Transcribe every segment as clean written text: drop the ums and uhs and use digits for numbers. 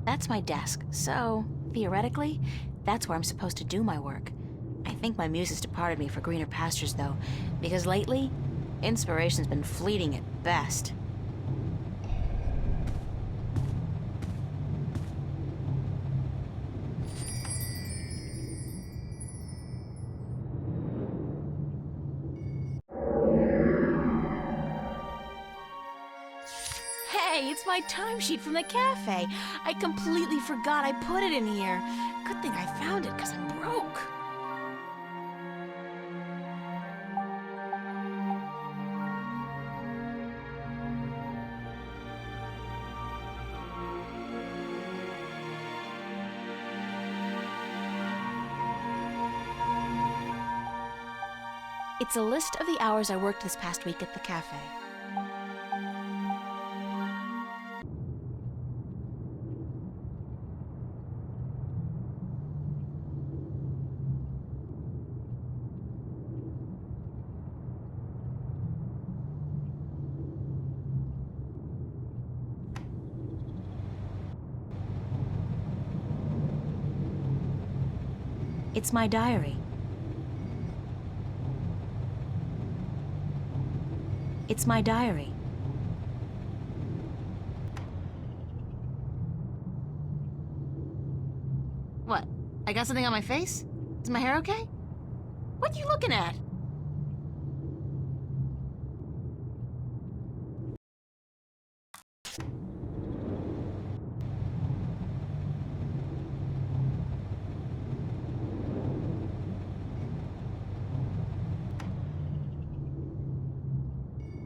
That's my desk, so, theoretically, that's where I'm supposed to do my work. I think my muse has departed me for greener pastures, though, because lately, inspiration's been fleeting at best. Hey, it's my timesheet from the cafe. I completely forgot I put it in here. Good thing I found it, because I'm broke. It's a list of the hours I worked this past week at the cafe. It's my diary. It's my diary. What? I got something on my face? Is my hair okay? What are you looking at?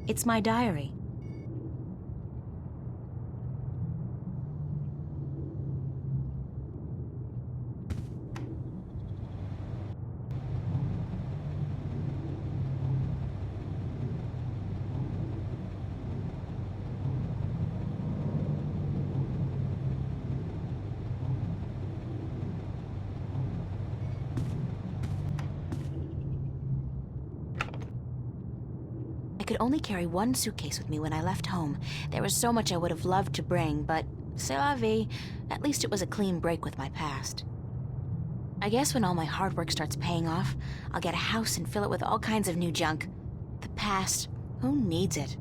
It's my diary. I could only carry one suitcase with me when I left home. There was so much I would have loved to bring, but c'est la vie. At least it was a clean break with my past. I guess when all my hard work starts paying off, I'll get a house and fill it with all kinds of new junk. The past, who needs it?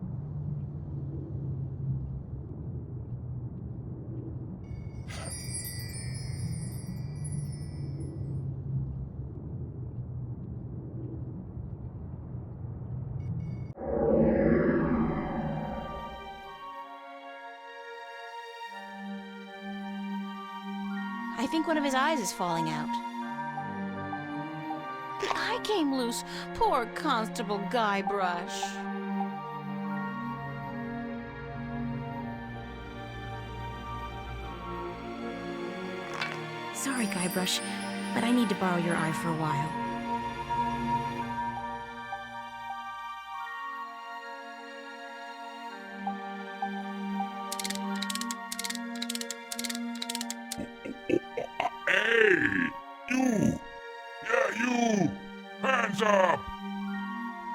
I think one of his eyes is falling out. The eye came loose. Poor Constable Guybrush. Sorry, Guybrush, but I need to borrow your eye for a while. Hey! You! Yeah, you! Hands up!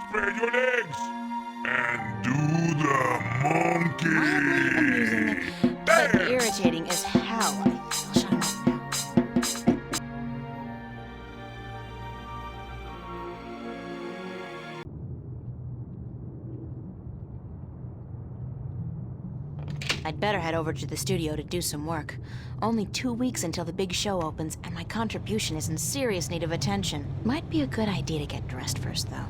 Spread your legs! And do the monkey! Mildly amusing, but irritating as hell. I'll shut him up now. I'd better head over to the studio to do some work. Only 2 weeks until the big show opens, and my contribution is in serious need of attention. Might be a good idea to get dressed first, though.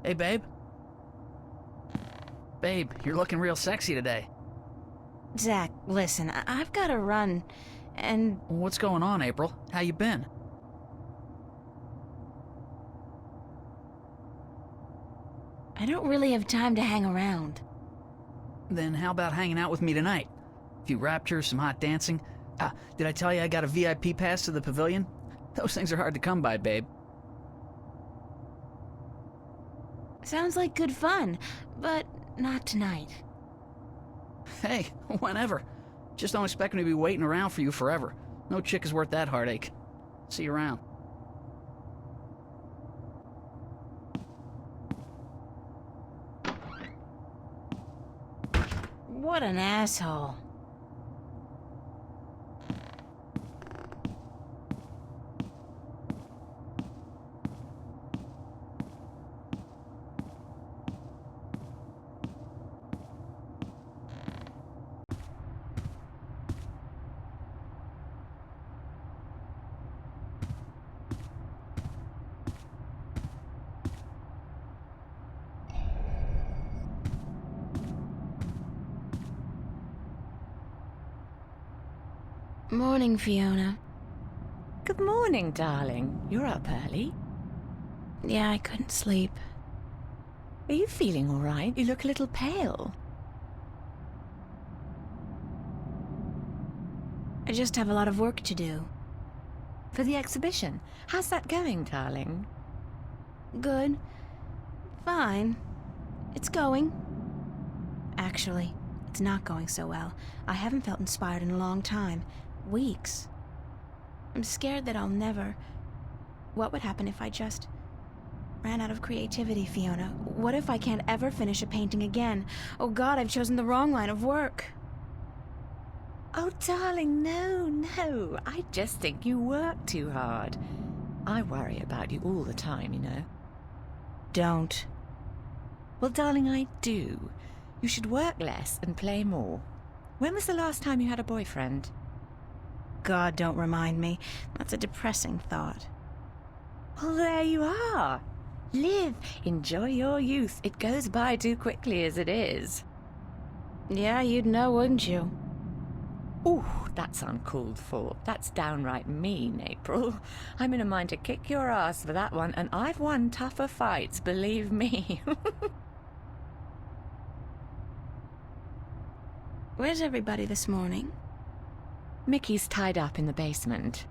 Hey, babe. Babe, you're looking real sexy today. Zach, listen, I've got to run, and... What's going on, April? How you been? I don't really have time to hang around. Then how about hanging out with me tonight? A few raptures, some hot dancing. Did I tell you I got a VIP pass to the pavilion? Those things are hard to come by, babe. Sounds like good fun, but not tonight. Hey, whenever. Just don't expect me to be waiting around for you forever. No chick is worth that heartache. See you around. What an asshole. Morning, Fiona. Good morning, darling. You're up early. Yeah, I couldn't sleep. Are you feeling all right? You look a little pale. I just have a lot of work to do. For the exhibition. How's that going, darling? Good. Fine. It's going. Actually, it's not going so well. I haven't felt inspired in a long time. Weeks. I'm scared that I'll never... What would happen if I just ran out of creativity, Fiona? What if I can't ever finish a painting again? Oh God, I've chosen the wrong line of work. Oh, darling, no. I just think you work too hard. I worry about you all the time, you know. Don't. Well, darling, I do. You should work less and play more. When was the last time you had a boyfriend? God, don't remind me. That's a depressing thought. Well, there you are. Live. Enjoy your youth. It goes by too quickly as it is. Yeah, you'd know, wouldn't you? Ooh, that's uncalled for. That's downright mean, April. I'm in a mind to kick your ass for that one, and I've won tougher fights, believe me. Where's everybody this morning? Mickey's tied up in the basement.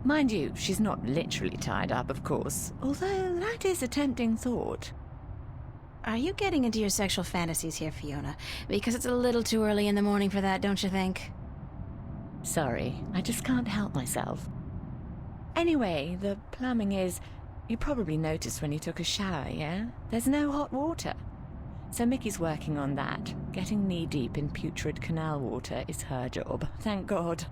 Mind you, she's not literally tied up, of course, although that is a tempting thought. Are you getting into your sexual fantasies here, Fiona? Because it's a little too early in the morning for that, don't you think? Sorry, I just can't help myself. Anyway, the plumbing is... You probably noticed when you took a shower, yeah? There's no hot water. So Mickey's working on that. Getting knee-deep in putrid canal water is her job, thank God.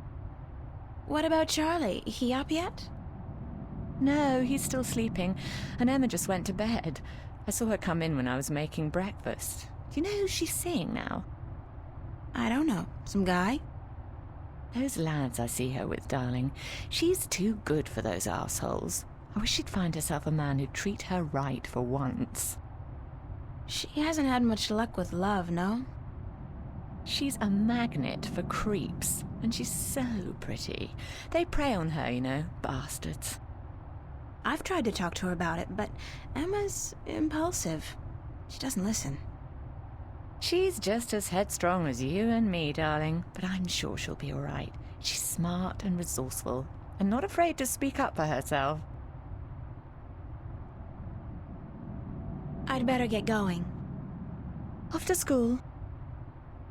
What about Charlie? He up yet? No, he's still sleeping, and Emma just went to bed. I saw her come in when I was making breakfast. Do you know who she's seeing now? I don't know. Some guy? Those lads I see her with, darling. She's too good for those arseholes. I wish she'd find herself a man who'd treat her right for once. She hasn't had much luck with love, no? She's a magnet for creeps, and she's so pretty. They prey on her, you know, bastards. I've tried to talk to her about it, but Emma's impulsive. She doesn't listen. She's just as headstrong as you and me, darling, but I'm sure she'll be all right. She's smart and resourceful, and not afraid to speak up for herself. I'd better get going. Off to school?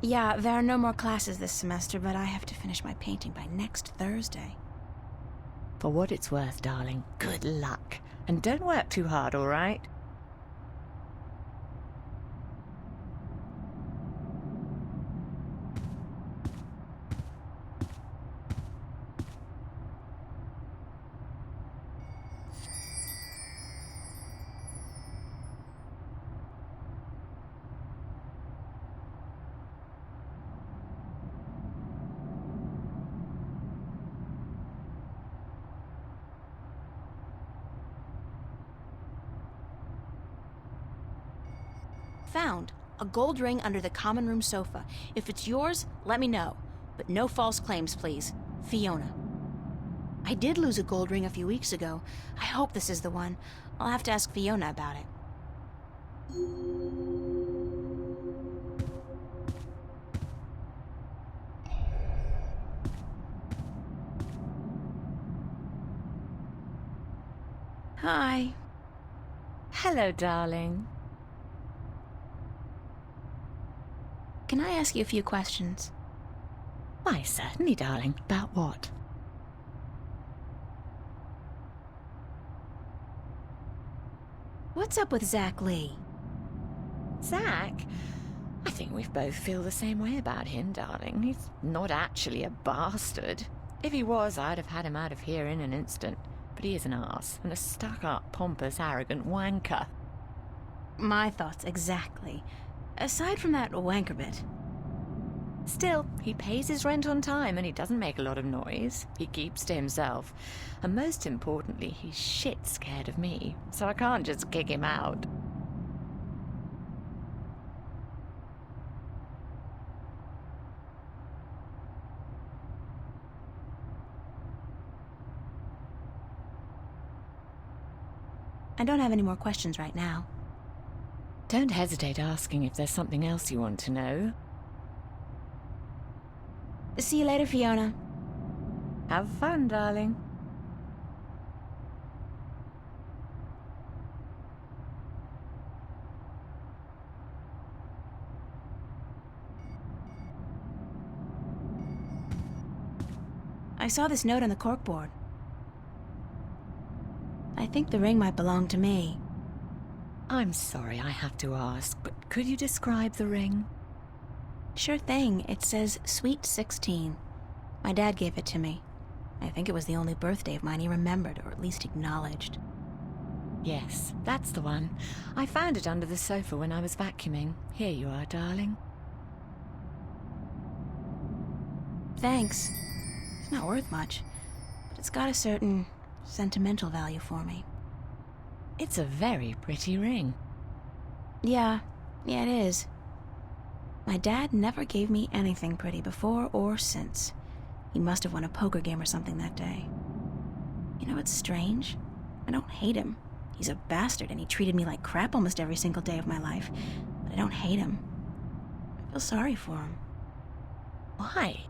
Yeah, there are no more classes this semester, but I have to finish my painting by next Thursday. For what it's worth, darling, good luck. And don't work too hard, all right? Found a gold ring under the common room sofa. If it's yours, let me know. But no false claims, please. Fiona. I did lose a gold ring a few weeks ago. I hope this is the one. I'll have to ask Fiona about it. Hi. Hello, darling. Can I ask you a few questions? Why, certainly, darling. About what? What's up with Zach Lee? Zach? I think we both feel the same way about him, darling. He's not actually a bastard. If he was, I'd have had him out of here in an instant. But he is an arse, and a stuck-up, pompous, arrogant wanker. My thoughts exactly. Aside from that wanker bit. Still, he pays his rent on time and he doesn't make a lot of noise. He keeps to himself. And most importantly, he's shit scared of me, so I can't just kick him out. I don't have any more questions right now. Don't hesitate asking if there's something else you want to know. See you later, Fiona. Have fun, darling. I saw this note on the corkboard. I think the ring might belong to me. I'm sorry I have to ask, but could you describe the ring? Sure thing. It says Sweet 16. My dad gave it to me. I think it was the only birthday of mine he remembered, or at least acknowledged. Yes, that's the one. I found it under the sofa when I was vacuuming. Here you are, darling. Thanks. It's not worth much, but it's got a certain sentimental value for me. It's a very pretty ring. Yeah, it is. My dad never gave me anything pretty before or since. He must have won a poker game or something that day. You know, it's strange. I don't hate him. He's a bastard and he treated me like crap almost every single day of my life. But I don't hate him. I feel sorry for him. Why?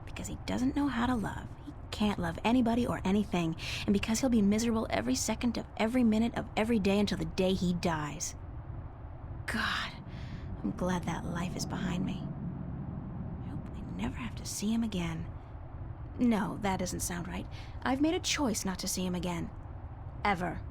Because he doesn't know how to love. He can't love anybody or anything. And because he'll be miserable every second of every minute of every day until the day he dies. God, I'm glad that life is behind me. I hope I never have to see him again. No, that doesn't sound right. I've made a choice not to see him again. Ever.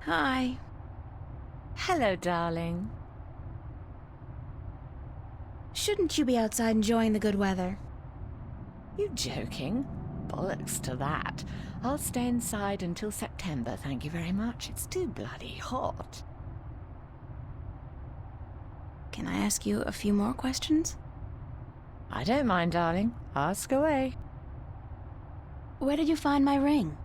Hi. Hello, darling. Shouldn't you be outside enjoying the good weather? You joking? Bollocks to that. I'll stay inside until September, thank you very much. It's too bloody hot. Can I ask you a few more questions? I don't mind, darling. Ask away. Where did you find my ring?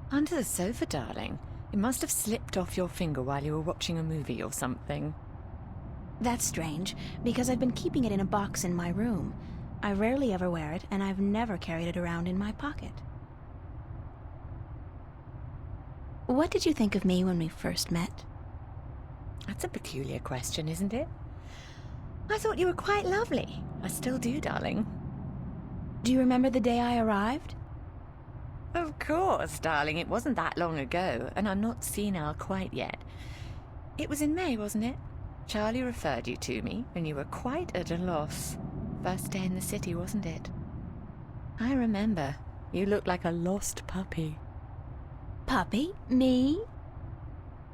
Under the sofa, darling. It must have slipped off your finger while you were watching a movie or something. That's strange, because I've been keeping it in a box in my room. I rarely ever wear it, and I've never carried it around in my pocket. What did you think of me when we first met? That's a peculiar question, isn't it? I thought you were quite lovely. I still do, darling. Do you remember the day I arrived? Of course, darling. It wasn't that long ago, and I'm not senile quite yet. It was in May, wasn't it? Charlie referred you to me, and you were quite at a loss. First day in the city, wasn't it? I remember. You looked like a lost puppy. Puppy? Me?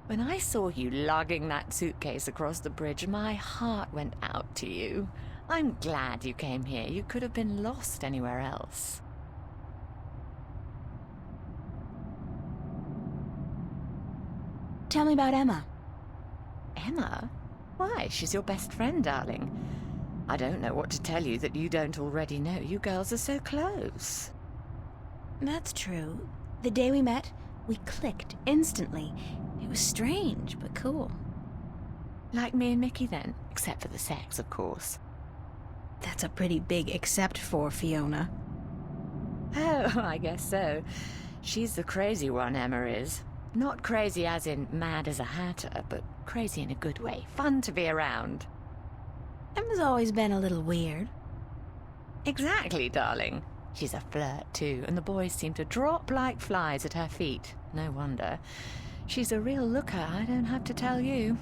When I saw you lugging that suitcase across the bridge, my heart went out to you. I'm glad you came here. You could have been lost anywhere else. Tell me about Emma. Emma? Why, she's your best friend, darling. I don't know what to tell you that you don't already know. You girls are so close. That's true. The day we met, we clicked instantly. It was strange, but cool. Like me and Mickey then, except for the sex, of course. That's a pretty big except for Fiona. Oh, I guess so. She's the crazy one, Emma is. Not crazy as in mad as a hatter, but crazy in a good way. Fun to be around. Emma's always been a little weird. Exactly, darling. She's a flirt, too, and the boys seem to drop like flies at her feet. No wonder. She's a real looker, I don't have to tell you.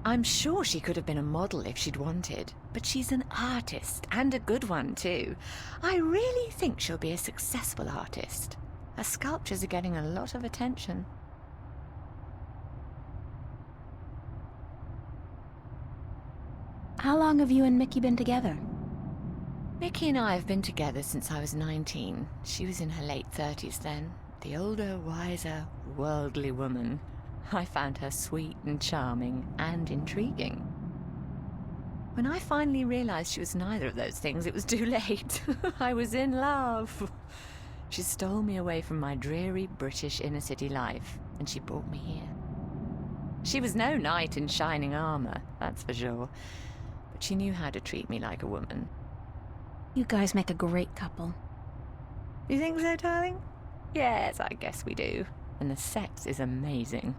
I'm sure she could have been a model if she'd wanted, but she's an artist, and a good one, too. I really think she'll be a successful artist. Her sculptures are getting a lot of attention. How long have you and Mickey been together? Mickey and I have been together since I was 19. She was in her late 30s then. The older, wiser, worldly woman. I found her sweet and charming and intriguing. When I finally realized she was neither of those things, it was too late. I was in love. She stole me away from my dreary British inner-city life, and she brought me here. She was no knight in shining armor, that's for sure, but she knew how to treat me like a woman. You guys make a great couple. You think so, darling? Yes, I guess we do. And the sex is amazing.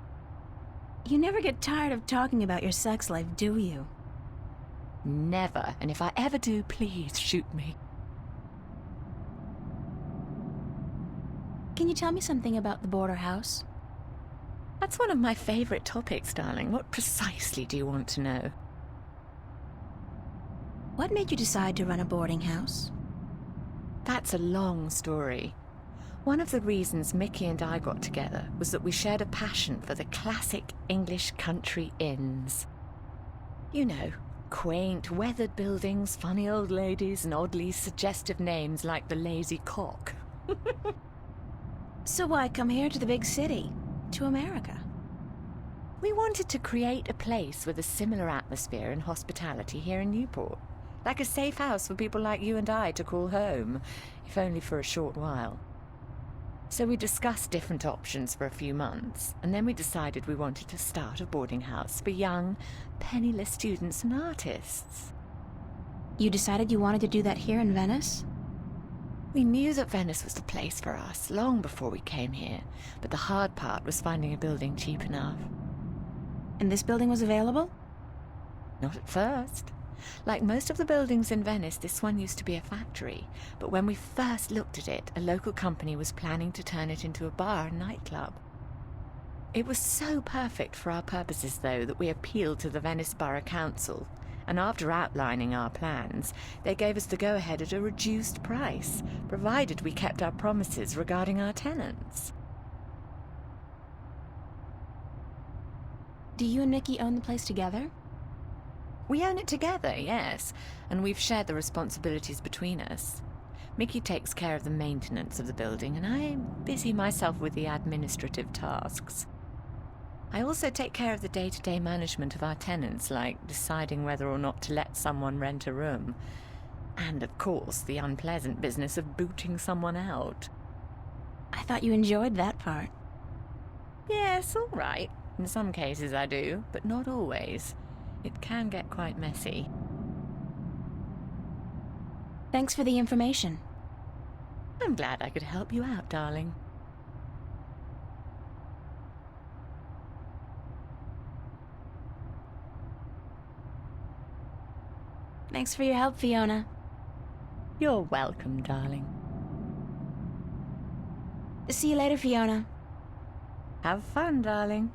You never get tired of talking about your sex life, do you? Never. And if I ever do, please shoot me. Can you tell me something about the border house? That's one of my favorite topics, darling. What precisely do you want to know? What made you decide to run a boarding house? That's a long story. One of the reasons Mickey and I got together was that we shared a passion for the classic English country inns. You know, quaint, weathered buildings, funny old ladies, and oddly suggestive names like the Lazy Cock. So why come here to the big city, to America? We wanted to create a place with a similar atmosphere and hospitality here in Newport. Like a safe house for people like you and I to call home, if only for a short while. So we discussed different options for a few months, and then we decided we wanted to start a boarding house for young, penniless students and artists. You decided you wanted to do that here in Venice? We knew that Venice was the place for us long before we came here, but the hard part was finding a building cheap enough. And this building was available? Not at first. Like most of the buildings in Venice, this one used to be a factory, but when we first looked at it, a local company was planning to turn it into a bar and nightclub. It was so perfect for our purposes, though, that we appealed to the Venice Borough Council, and after outlining our plans, they gave us the go-ahead at a reduced price, provided we kept our promises regarding our tenants. Do you and Mickey own the place together? We own it together, yes, and we've shared the responsibilities between us. Mickey takes care of the maintenance of the building, and I busy myself with the administrative tasks. I also take care of the day-to-day management of our tenants, like deciding whether or not to let someone rent a room. And, of course, the unpleasant business of booting someone out. I thought you enjoyed that part. Yes, all right. In some cases I do, but not always. It can get quite messy. Thanks for the information. I'm glad I could help you out, darling. Thanks for your help, Fiona. You're welcome, darling. See you later, Fiona. Have fun, darling.